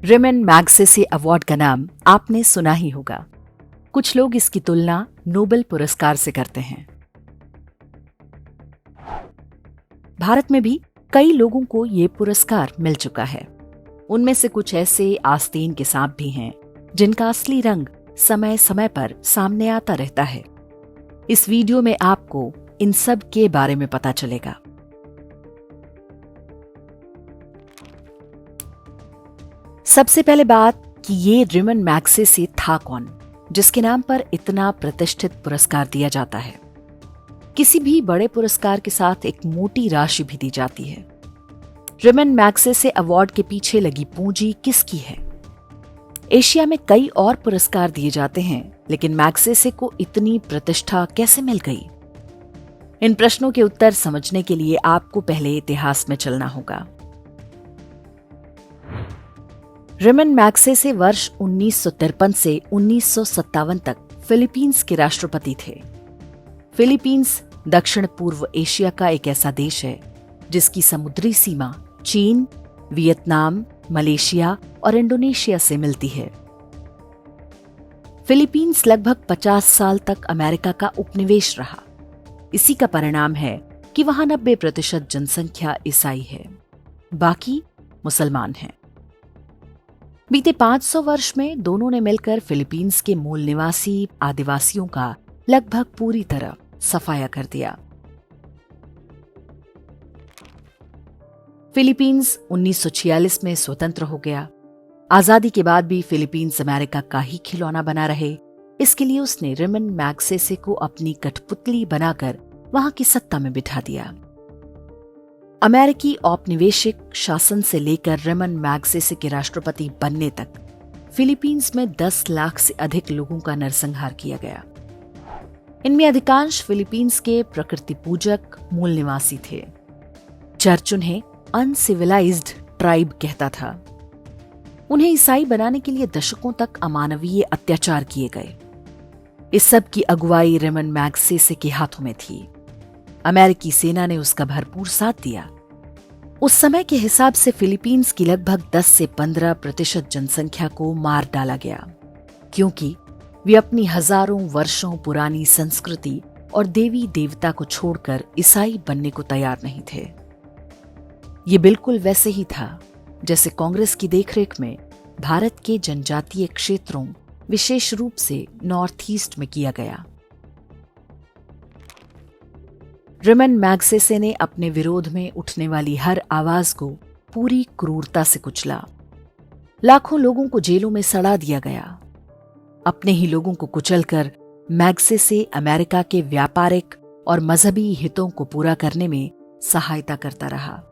Ramon Magsaysay award का नाम आपने सुना ही होगा। कुछ लोग इसकी तुलना नोबेल पुरस्कार से करते हैं। भारत में भी कई लोगों को ये पुरस्कार मिल चुका है। उनमें से कुछ ऐसे आस्तीन के सांप भी हैं जिनका असली रंग समय समय पर सामने आता रहता है। इस वीडियो में आपको इन सब के बारे में पता चलेगा। सबसे पहले बात कि ये रेमन मैग्सेसे था कौन, जिसके नाम पर इतना प्रतिष्ठित पुरस्कार दिया जाता है। किसी भी बड़े पुरस्कार के साथ एक मोटी राशि भी दी जाती है। रेमन मैग्सेसे अवार्ड के पीछे लगी पूंजी किसकी है? एशिया में कई और पुरस्कार दिए जाते हैं, लेकिन मैग्सेसे को इतनी प्रतिष्ठा कैसे मिल गई? इन प्रश्नों के उत्तर समझने के लिए आपको पहले इतिहास में चलना होगा। रेमन मैग्सेसे वर्ष 1953 से 1957 तक फिलीपींस के राष्ट्रपति थे। फिलीपींस दक्षिण पूर्व एशिया का एक ऐसा देश है जिसकी समुद्री सीमा चीन, वियतनाम, मलेशिया और इंडोनेशिया से मिलती है। फिलीपींस लगभग 50 साल तक अमेरिका का उपनिवेश रहा। इसी का परिणाम है कि वहां 90% जनसंख्या ईसाई है, बाकी मुसलमान हैं। बीते 500 वर्ष में दोनों ने मिलकर फिलीपींस के मूल निवासी आदिवासियों का लगभग पूरी तरह सफाया कर दिया। फिलीपींस 1946 में स्वतंत्र हो गया। आजादी के बाद भी फिलीपींस अमेरिका का ही खिलौना बना रहे, इसके लिए उसने रेमन मैग्सेसे को अपनी कठपुतली बनाकर वहां की सत्ता में बिठा दिया। अमेरिकी औपनिवेशिक शासन से लेकर रेमन मैग्सेसे के राष्ट्रपति बनने तक फिलीपींस में 10 लाख से अधिक लोगों का नरसंहार किया गया। इनमें अधिकांश फिलीपींस के प्रकृति पूजक मूल निवासी थे। चर्च उन्हें अनसिविलाइज्ड ट्राइब कहता था। उन्हें ईसाई बनाने के लिए दशकों तक अमानवीय अत्याचार किए गए। इस सब की अगुवाई रेमन मैग्सेसे के हाथों में थी। अमेरिकी सेना ने उसका भरपूर साथ दिया। उस समय के हिसाब से फिलीपींस की लगभग 10 से 15% जनसंख्या को मार डाला गया, क्योंकि वे अपनी हजारों वर्षों पुरानी संस्कृति और देवी देवता को छोड़कर ईसाई बनने को तैयार नहीं थे। ये बिल्कुल वैसे ही था जैसे कांग्रेस की देखरेख में भारत के जनजातीय क्षेत्रों, विशेष रूप से नॉर्थ ईस्ट में किया गया। रेमन मैग्सेसे ने अपने विरोध में उठने वाली हर आवाज को पूरी क्रूरता से कुचला। लाखों लोगों को जेलों में सड़ा दिया गया। अपने ही लोगों को कुचलकर मैग्सेसे अमेरिका के व्यापारिक और मजहबी हितों को पूरा करने में सहायता करता रहा।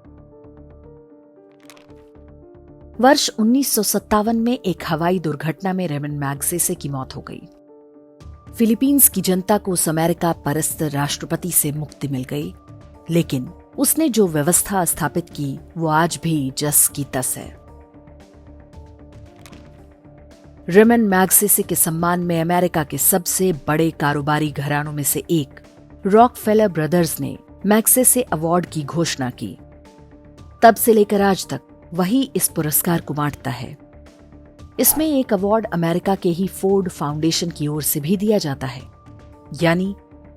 वर्ष 1957 में एक हवाई दुर्घटना में रेमन मैग्सेसे की मौत हो गई। फिलीपींस की जनता को उस अमेरिका परस्त राष्ट्रपति से मुक्ति मिल गई, लेकिन उसने जो व्यवस्था स्थापित की वो आज भी जस की तस है। रेमन मैग्सेसे के सम्मान में अमेरिका के सबसे बड़े कारोबारी घरानों में से एक रॉकफेलर ब्रदर्स ने मैग्सेसे अवार्ड की घोषणा की। तब से लेकर आज तक वही इस पुरस्कार को बांटता है। इसमें एक अवार्ड अमेरिका के ही फोर्ड फाउंडेशन की ओर से भी दिया जाता है, यानी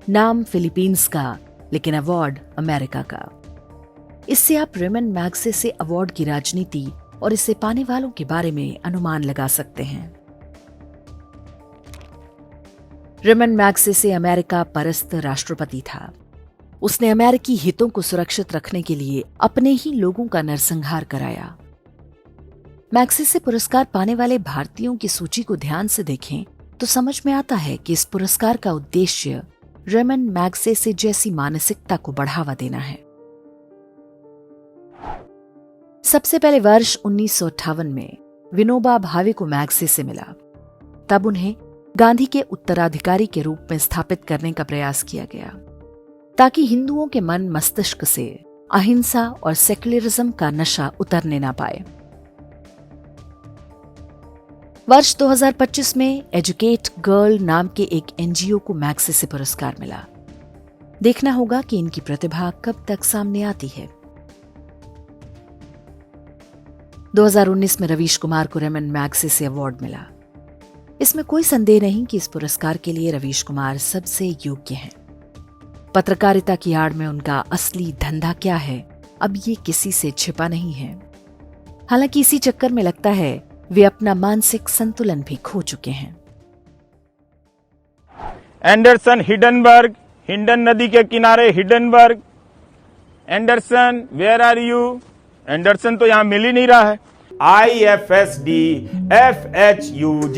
नाम फिलीपींस का लेकिन अवार्ड अमेरिका का। इससे आप रेमन मैग्सेसे अवार्ड की राजनीति और इसे पाने वालों के बारे में अनुमान लगा सकते हैं। रेमन मैग्सेसे अमेरिका परस्त राष्ट्रपति था। उसने अमेरिकी हितों को सुरक्षित रखने के लिए अपने ही लोगों का नरसंहार कराया। मैग्सेसे पुरस्कार पाने वाले भारतीयों की सूची को ध्यान से देखें तो समझ में आता है कि इस पुरस्कार का उद्देश्य रेमन मैग्सेसे जैसी मानसिकता को बढ़ावा देना है। सबसे पहले वर्ष 1958 में विनोबा भावे को मैग्सेसे मिला। तब उन्हें गांधी के उत्तराधिकारी के रूप में स्थापित करने का प्रयास किया गया, ताकि हिंदुओं के मन मस्तिष्क से अहिंसा और सेक्युलरिज्म का नशा उतरने ना पाए। वर्ष 2025 में एजुकेट गर्ल नाम के एक एनजीओ को मैग्सेसे पुरस्कार मिला। देखना होगा कि इनकी प्रतिभा कब तक सामने आती है। 2019 में रवीश कुमार को रेमन मैग्सेसे अवार्ड मिला। इसमें कोई संदेह नहीं कि इस पुरस्कार के लिए रवीश कुमार सबसे योग्य हैं। पत्रकारिता की आड़ में उनका असली धंधा क्या है, अब ये किसी से छिपा नहीं है। हालांकि इसी चक्कर में लगता है वे अपना मानसिक संतुलन भी खो चुके हैं। एंडरसन हिडनबर्ग, हिंडन नदी के किनारे Hindenburg. Anderson, where are you? Anderson तो यहां मिल ही नहीं रहा है। IFSD, FHUG,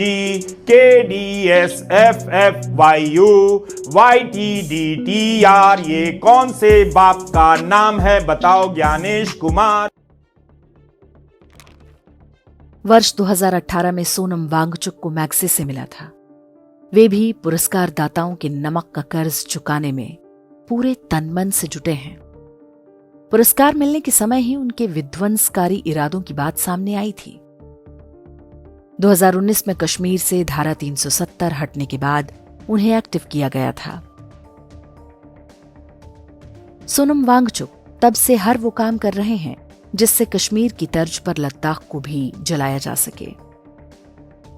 KDS, FFYU, YTDTR, ये कौन से बाप का नाम है बताओ ज्ञानेश कुमार। वर्ष 2018 में सोनम वांगचुक को मैग्सेसे मिला था। वे भी पुरस्कार दाताओं के नमक का कर्ज चुकाने में पूरे तन मन से जुटे हैं। पुरस्कार मिलने के समय ही उनके विध्वंसकारी इरादों की बात सामने आई थी। 2019 में कश्मीर से धारा 370 हटने के बाद उन्हें एक्टिव किया गया था। सोनम वांगचुक तब से हर वो काम कर रहे हैं जिससे कश्मीर की तर्ज पर लद्दाख को भी जलाया जा सके।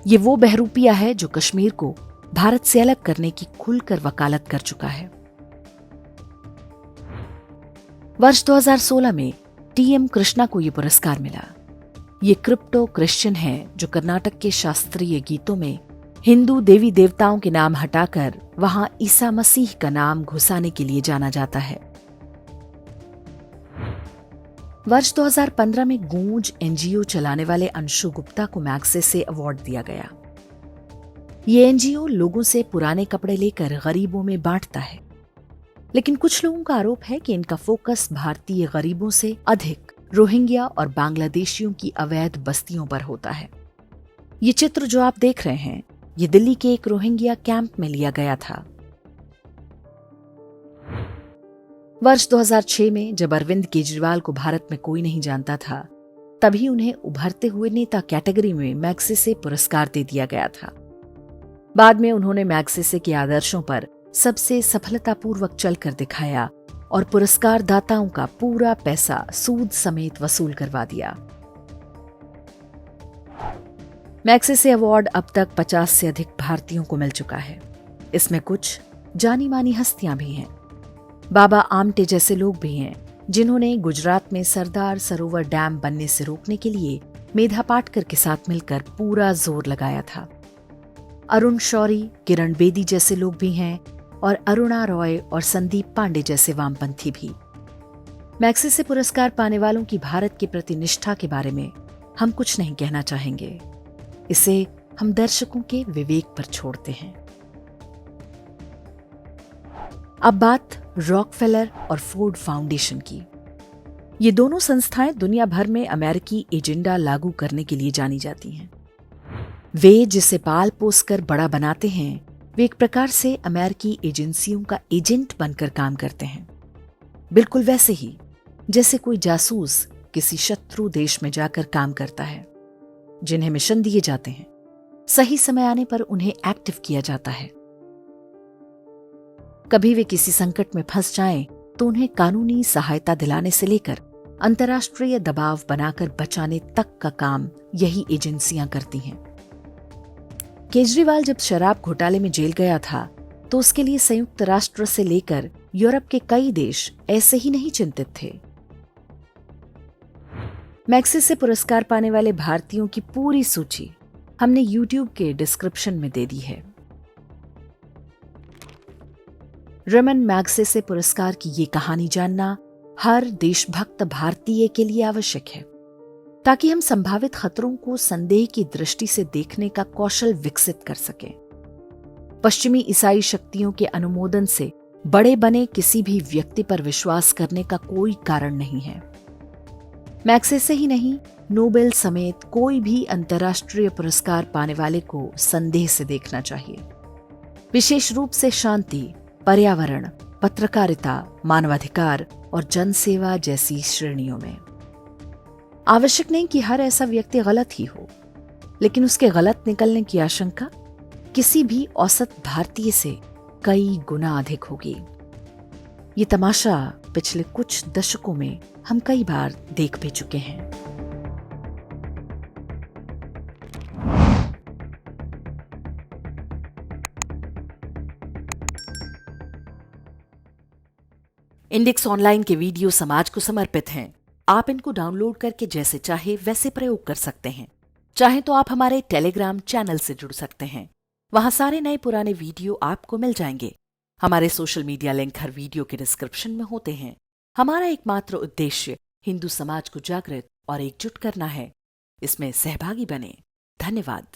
ये वो बहरूपिया है जो कश्मीर को भारत से अलग करने की खुलकर वकालत कर चुका है। वर्ष 2016 में TM कृष्णा को यह पुरस्कार मिला। ये क्रिप्टो क्रिश्चियन है जो कर्नाटक के शास्त्रीय गीतों में हिंदू देवी देवताओं के नाम हटाकर वहां ईसा मसीह का नाम घुसाने के लिए जाना जाता है। वर्ष 2015 में गूंज NGO चलाने वाले अंशु गुप्ता को मैग्सेसे अवार्ड दिया गया। ये NGO लोगों से पुराने कपड़े लेकर गरीबों में बांटता है, लेकिन कुछ लोगों का आरोप है कि इनका फोकस भारतीय गरीबों से अधिक रोहिंग्या और बांग्लादेशियों की अवैध बस्तियों पर होता है। ये चित्र जो आप देख रहे हैं, ये दिल्ली के एक रोहिंग्या कैंप में लिया गया था। वर्ष 2006 में जब अरविंद केजरीवाल को भारत में कोई नहीं जानता था, तभी उन्हें उभरते हुए नेता कैटेगरी में मैग्सेसे पुरस्कार दे दिया गया था। बाद में उन्होंने मैग्सेसे के आदर्शों पर सबसे सफलतापूर्वक चलकर दिखाया और पुरस्कार दाताओं का पूरा पैसा सूद समेत वसूल करवा दिया। मैग्सेसे अवार्ड अब तक 50 से अधिक भारतीयों को मिल चुका है। इसमें कुछ जानी मानी हस्तियां भी हैं। बाबा आमटे जैसे लोग भी हैं जिन्होंने गुजरात में सरदार सरोवर डैम बनने से रोकने के लिए मेधा पाटकर के साथ मिलकर पूरा जोर लगाया था। अरुण शौरी, किरण बेदी जैसे लोग भी हैं और अरुणा रॉय और संदीप पांडे जैसे वामपंथी भी। मैग्सेसे पुरस्कार पाने वालों की भारत के प्रति निष्ठा के बारे में हम कुछ नहीं कहना चाहेंगे। इसे हम दर्शकों के विवेक पर छोड़ते हैं। अब बात रॉकफेलर और फोर्ड फाउंडेशन की। ये दोनों संस्थाएं दुनिया भर में अमेरिकी एजेंडा लागू करने के लिए जानी जाती हैं। वे जिसे पाल पोस कर बड़ा बनाते हैं, वे एक प्रकार से अमेरिकी एजेंसियों का एजेंट बनकर काम करते हैं। बिल्कुल वैसे ही जैसे कोई जासूस किसी शत्रु देश में जाकर काम करता है। जिन्हें मिशन दिए जाते हैं, सही समय आने पर उन्हें एक्टिव किया जाता है। कभी वे किसी संकट में फंस जाएं तो उन्हें कानूनी सहायता दिलाने से लेकर अंतर्राष्ट्रीय दबाव बनाकर बचाने तक का काम यही एजेंसियां करती हैं। केजरीवाल जब शराब घोटाले में जेल गया था तो उसके लिए संयुक्त राष्ट्र से लेकर यूरोप के कई देश ऐसे ही नहीं चिंतित थे। मैग्सेसे पुरस्कार पाने वाले भारतीयों की पूरी सूची हमने YouTube के डिस्क्रिप्शन में दे दी है। रेमन मैग्सेसे पुरस्कार की ये कहानी जानना हर देशभक्त भारतीय के लिए आवश्यक है, ताकि हम संभावित खतरों को संदेह की दृष्टि से देखने का कौशल विकसित कर सकें। पश्चिमी ईसाई शक्तियों के अनुमोदन से बड़े बने किसी भी व्यक्ति पर विश्वास करने का कोई कारण नहीं है। मैग्सेसे ही नहीं, नोबेल समेत कोई भी अंतर्राष्ट्रीय पुरस्कार पाने वाले को संदेह से देखना चाहिए, विशेष रूप से शांति, पर्यावरण, पत्रकारिता, मानवाधिकार और जनसेवा जैसी श्रेणियों में। आवश्यक नहीं कि हर ऐसा व्यक्ति गलत ही हो, लेकिन उसके गलत निकलने की आशंका किसी भी औसत भारतीय से कई गुना अधिक होगी। ये तमाशा पिछले कुछ दशकों में हम कई बार देख भी चुके हैं। इंडेक्स ऑनलाइन के वीडियो समाज को समर्पित हैं। आप इनको डाउनलोड करके जैसे चाहे वैसे प्रयोग कर सकते हैं। चाहे तो आप हमारे टेलीग्राम चैनल से जुड़ सकते हैं। वहां सारे नए पुराने वीडियो आपको मिल जाएंगे। हमारे सोशल मीडिया लिंक हर वीडियो के डिस्क्रिप्शन में होते हैं। हमारा एकमात्र उद्देश्य हिंदू समाज को जागृत और एकजुट करना है। इसमें सहभागी बने। धन्यवाद।